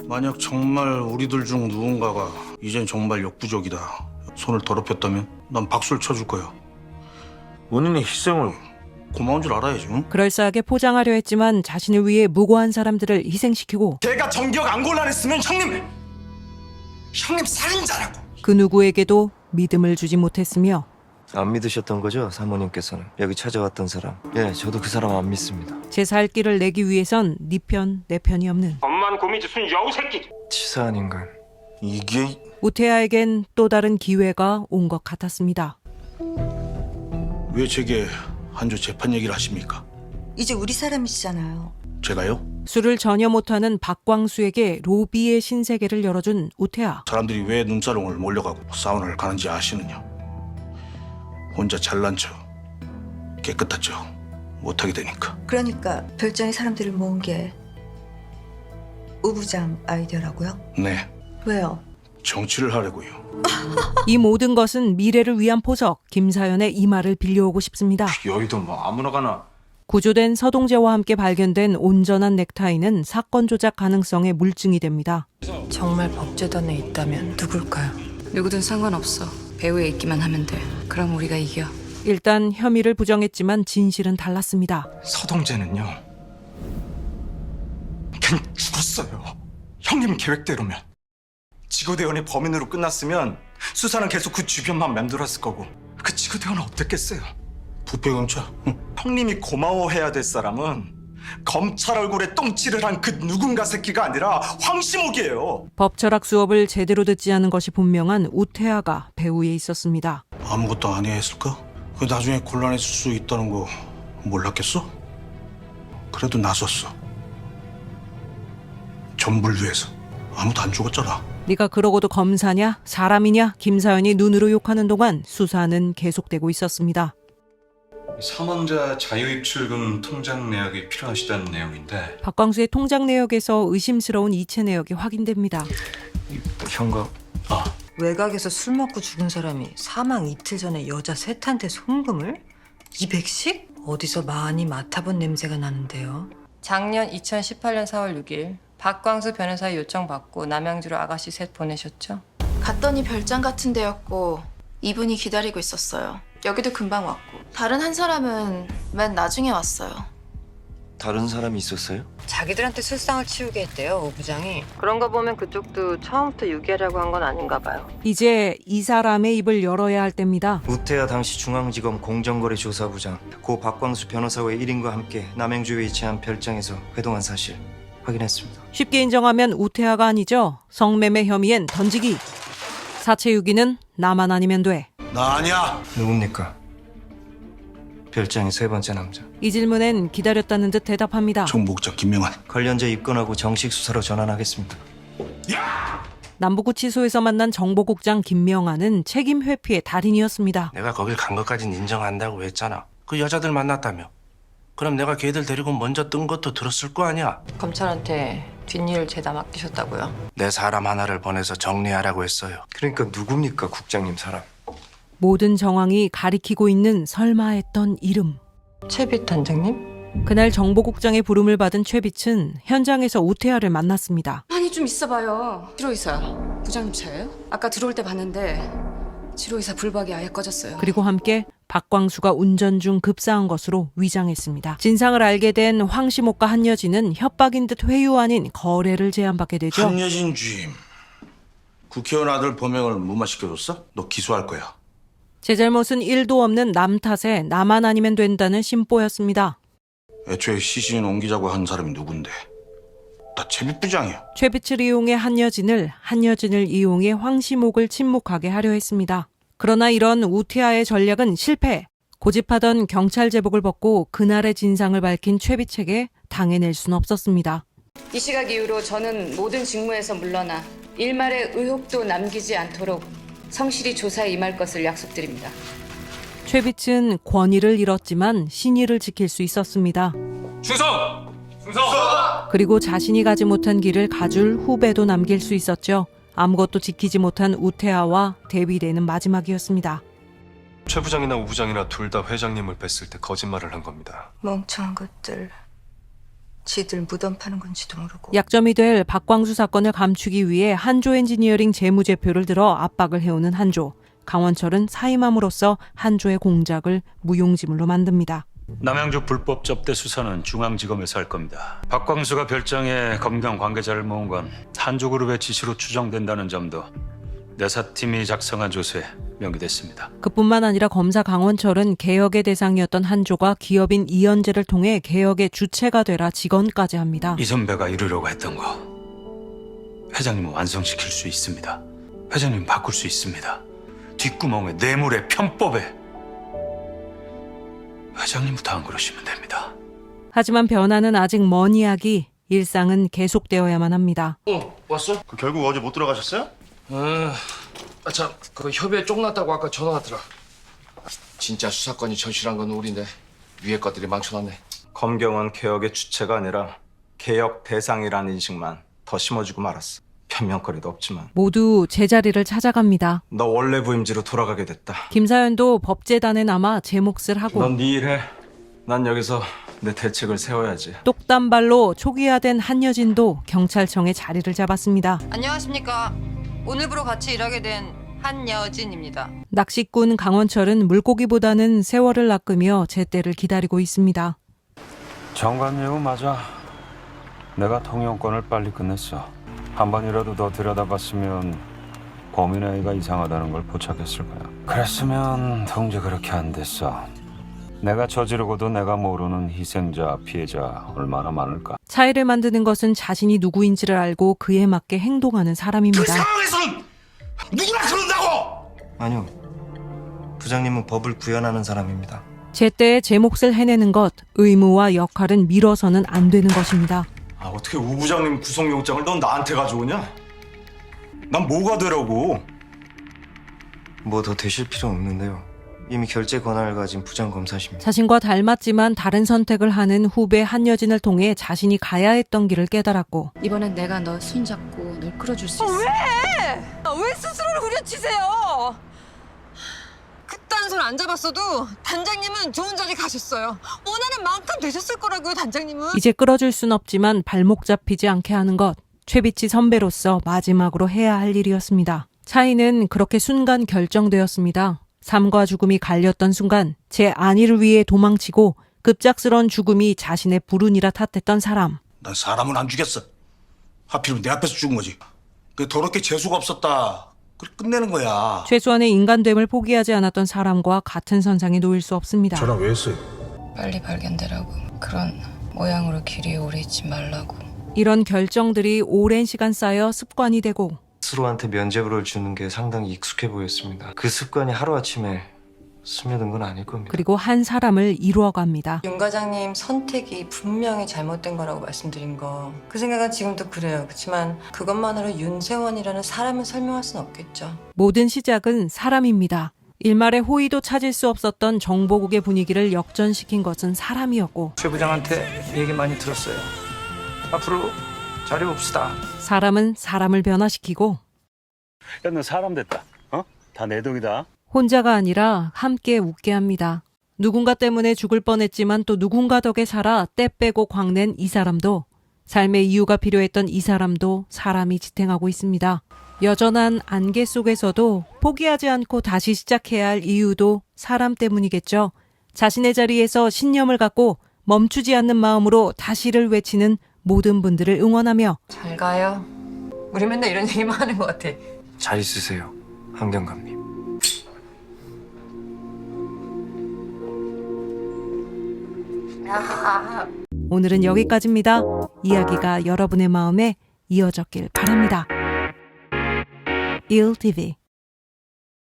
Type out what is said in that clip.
만약 정말 우리들 중 누군가가 이젠 정말 역부족이다 손을 더럽혔다면 난 박수를 쳐줄 거야. 원인의 희생을 고마운 줄 알아야지. 응? 그럴싸하게 포장하려 했지만 자신을 위해 무고한 사람들을 희생시키고 걔가 정기억 안 곤란했으면 형님 살인자라고. 그 누구에게도 믿음을 주지 못했으며 안 믿으셨던 거죠, 사모님께서는? 여기 찾아왔던 사람. 예, 저도 그 사람 안 믿습니다. 제 살 길을 내기 위해선 네 편, 내 편이 없는 엄만 고미지 순 여우 새끼. 치사한 인간. 이게 우태하에겐 또 다른 기회가 온 것 같았습니다. 왜 제게 한조 재판 얘기를 하십니까? 이제 우리 사람이시잖아요. 제가요? 술을 전혀 못하는 박광수에게 로비의 신세계를 열어준 우태하. 사람들이 왜 눈사롱을 몰려가고 사우나를 가는지 아시느냐? 혼자 잘난 척 깨끗한 척 못하게 되니까. 그러니까 별장에 사람들을 모은 게 우 부장 아이디어라고요? 네, 왜요? 정치를 하려고요. 이 모든 것은 미래를 위한 포석. 김사연의 이 말을 빌려오고 싶습니다. 여의도 뭐 아무나 가나. 구조된 서동재와 함께 발견된 온전한 넥타이는 사건 조작 가능성의 물증이 됩니다. 정말 법재단에 있다면 누굴까요? 누구든 상관없어. 배후에 있기만 하면 돼. 그럼 우리가 이겨. 일단 혐의를 부정했지만 진실은 달랐습니다. 서동재는요. 걘 죽었어요. 형님 계획대로면. 지구대원이 범인으로 끝났으면 수사는 계속 그 주변만 맴돌았을 거고 그 지구대원은 어땠겠어요? 부패경찰? 응. 형님이 고마워해야 될 사람은 검찰 얼굴에 똥칠을 한 그 누군가 새끼가 아니라 황시목이에요. 법철학 수업을 제대로 듣지 않은 것이 분명한 우태하가 배후에 있었습니다. 아무것도 안 해야 했을까? 그 나중에 곤란했을 수 있다는 거 몰랐겠어? 그래도 나섰어. 전부를 위해서. 아무도 안 죽었잖아. 네가 그러고도 검사냐? 사람이냐? 김사연이 눈으로 욕하는 동안 수사는 계속되고 있었습니다. 사망자 자유입출금 통장 내역이 필요하시다는 내용인데 박광수의 통장 내역에서 의심스러운 이체 내역이 확인됩니다. 형과 외곽에서 술 먹고 죽은 사람이 사망 이틀 전에 여자 셋한테 송금을? 200씩? 어디서 많이 맡아본 냄새가 나는데요. 작년 2018년 4월 6일 박광수 변호사의 요청 받고 남양주로 아가씨 셋 보내셨죠? 갔더니 별장 같은 데였고 이분이 기다리고 있었어요. 여기도 금방 왔고 다른 한 사람은 맨 나중에 왔어요. 다른 사람이 있었어요? 자기들한테 술상을 치우게 했대요, 오 부장이. 그런 거 보면 그쪽도 처음부터 유기하려고 한 건 아닌가 봐요. 이제 이 사람의 입을 열어야 할 때입니다. 우태하 당시 중앙지검 공정거래조사부장 고 박광수 변호사의 1인과 함께 남양주에 위치한 별장에서 회동한 사실 확인했습니다. 쉽게 인정하면 우태하가 아니죠. 성매매 혐의엔 던지기. 사체 유기는 나만 아니면 돼. 나 아니야. 누굽니까? 별장의 세 번째 남자. 이 질문엔 기다렸다는 듯 대답합니다. 정복자 김명환. 관련자 입건하고 정식 수사로 전환하겠습니다. 남부구치소에서 만난 정보국장 김명환은 책임 회피의 달인이었습니다. 내가 거길 간 것까진 인정한다고 했잖아. 그 여자들 만났다며. 그럼 내가 걔들 데리고 먼저 뜬 것도 들었을 거 아니야. 검찰한테 뒷일 죄다 맡기셨다고요? 내 사람 하나를 보내서 정리하라고 했어요. 그러니까 누굽니까, 국장님 사람? 모든 정황이 가리키고 있는 설마 했던 이름. 최빛 단장님? 그날 정보국장의 부름을 받은 최빛은 현장에서 우태하를 만났습니다. 아니 좀 있어봐요. 지로이사 부장님 차예요? 아까 들어올 때 봤는데 지로이사 불박이 아예 꺼졌어요. 그리고 함께 박광수가 운전 중 급사한 것으로 위장했습니다. 진상을 알게 된 황시목과 한여진은 협박인 듯 회유 아닌 거래를 제안받게 되죠. 한여진 주임. 국회의원 아들 범행을 무마시켜줬어? 너 기소할 거야. 제 잘못은 1도 없는 남 탓에 나만 아니면 된다는 심보였습니다. 애초에 시신 옮기자고 한 사람이 누군데? 나 제비부장이야. 최빛을 이용해 한여진을 이용해 황시목을 침묵하게 하려 했습니다. 그러나 이런 우태하의 전략은 실패. 고집하던 경찰 제복을 벗고 그날의 진상을 밝힌 최빛에게 당해낼 순 없었습니다. 이 시각 이후로 저는 모든 직무에서 물러나 일말의 의혹도 남기지 않도록 성실히 조사에 임할 것을 약속드립니다. 최빛은 권위를 잃었지만 신의를 지킬 수 있었습니다. 충성! 그리고 자신이 가지 못한 길을 가줄 후배도 남길 수 있었죠. 아무것도 지키지 못한 우태하와 대비되는 마지막이었습니다. 최 부장이나 우 부장이나 둘 다 회장님을 뵀을 때 거짓말을 한 겁니다. 멍청한 것들. 지들 무덤 파는 건지도 모르고. 약점이 될 박광수 사건을 감추기 위해 한조 엔지니어링 재무제표를 들어 압박을 해오는 한조. 강원철은 사임함으로써 한조의 공작을 무용지물로 만듭니다. 남양주 불법 접대 수사는 중앙지검에서 할 겁니다. 박광수가 별장에 검경 관계자를 모은 건 한조그룹의 지시로 추정된다는 점도 내사팀이 작성한 조서에 명기됐습니다. 그뿐만 아니라 검사 강원철은 개혁의 대상이었던 한조가 기업인 이현재를 통해 개혁의 주체가 되라 직언까지 합니다. 이 선배가 이루려고 했던 거 회장님은 완성시킬 수 있습니다. 회장님 바꿀 수 있습니다. 뒷구멍에 뇌물에 편법에 회장님부터 안 그러시면 됩니다. 하지만 변화는 아직 먼 이야기, 일상은 계속되어야만 합니다. 왔어? 결국 어제 못 들어가셨어요? 참, 그 협의에 쫑났다고 아까 전화 왔더라. 진짜 수사권이 절실한 건 우린데 위에 것들이 망쳐놨네. 검경은 개혁의 주체가 아니라 개혁 대상이라는 인식만 더 심어주고 말았어. 변명거리도 없지만. 모두 제자리를 찾아갑니다. 너 원래 부임지로 돌아가게 됐다. 김사연도 법제단에 남아 제 몫을 하고 넌 네 일 해. 난 여기서 내 대책을 세워야지. 똑단발로 초기화된 한여진도 경찰청에 자리를 잡았습니다. 안녕하십니까. 오늘부로 같이 일하게 된 한여진입니다. 낚시꾼 강원철은 물고기보다는 세월을 낚으며 제때를 기다리고 있습니다. 정관 예우 맞아. 내가 통영권을 빨리 끝냈어. 한 번이라도 더 들여다봤으면 범인 A가 이상하다는 걸 포착했을 거야. 그랬으면 동재 그렇게 안 됐어. 내가 저지르고도 내가 모르는 희생자, 피해자 얼마나 많을까. 차이를 만드는 것은 자신이 누구인지를 알고 그에 맞게 행동하는 사람입니다. 상황에서는 누구나 그런다고! 아니요. 부장님은 법을 구현하는 사람입니다. 제때에 제 몫을 해내는 것, 의무와 역할은 미뤄서는 안 되는 것입니다. 아, 어떻게 우 부장님 구속영장을 넌 나한테 가져오냐? 난 뭐가 되라고? 뭐 더 되실 필요 없는데요. 이미 결재 권한을 가진 부장검사십니다. 자신과 닮았지만 다른 선택을 하는 후배 한여진을 통해 자신이 가야 했던 길을 깨달았고 이번엔 내가 너 손잡고 널 끌어줄 수 있어. 왜 스스로를 후려치세요? 그딴 손 안 잡았어도 단장님은 좋은 자리 가셨어요. 원하는 만큼 되셨을 거라고요, 단장님은. 이제 끌어줄 순 없지만 발목 잡히지 않게 하는 것, 최비치 선배로서 마지막으로 해야 할 일이었습니다. 차이는 그렇게 순간 결정되었습니다. 삶과 죽음이 갈렸던 순간 제 안위를 위해 도망치고 급작스런 죽음이 자신의 불운이라 탓했던 사람. 난 사람은 안 죽였어. 하필이면 내 앞에서 죽은 거지. 그 더럽게 재수가 없었다. 그래 끝내는 거야. 최소한의 인간됨을 포기하지 않았던 사람과 같은 선상에 놓일 수 없습니다. 전화 왜 했어요? 빨리 발견되라고. 그런 모양으로 길이 오래 있지 말라고. 이런 결정들이 오랜 시간 쌓여 습관이 되고 스스로한테 면죄부를 주는 게 상당히 익숙해 보였습니다. 그 습관이 하루아침에 스며든 건 아닐 겁니다. 그리고 한 사람을 이루어갑니다. 윤 과장님 선택이 분명히 잘못된 거라고 말씀드린 거. 그 생각은 지금도 그래요. 그렇지만 그것만으로 윤세원이라는 사람을 설명할 수는 없겠죠. 모든 시작은 사람입니다. 일말의 호의도 찾을 수 없었던 정보국의 분위기를 역전시킨 것은 사람이었고 최 부장한테 얘기 많이 들었어요. 앞으로 자리 봅시다. 사람은 사람을 변화시키고 야, 너 사람 됐다. 다 내 덕이다. 혼자가 아니라 함께 웃게 합니다. 누군가 때문에 죽을 뻔했지만 또 누군가 덕에 살아 때 빼고 광낸 이 사람도, 삶의 이유가 필요했던 이 사람도 사람이 지탱하고 있습니다. 여전한 안개 속에서도 포기하지 않고 다시 시작해야 할 이유도 사람 때문이겠죠. 자신의 자리에서 신념을 갖고 멈추지 않는 마음으로 다시를 외치는 모든 분들을 응원하며 잘 가요. 우리 맨날 이런 얘기만 하는 것 같아. 잘 있으세요, 한경감님. 오늘은 여기까지입니다. 이야기가 여러분의 마음에 이어졌길 바랍니다. 1TV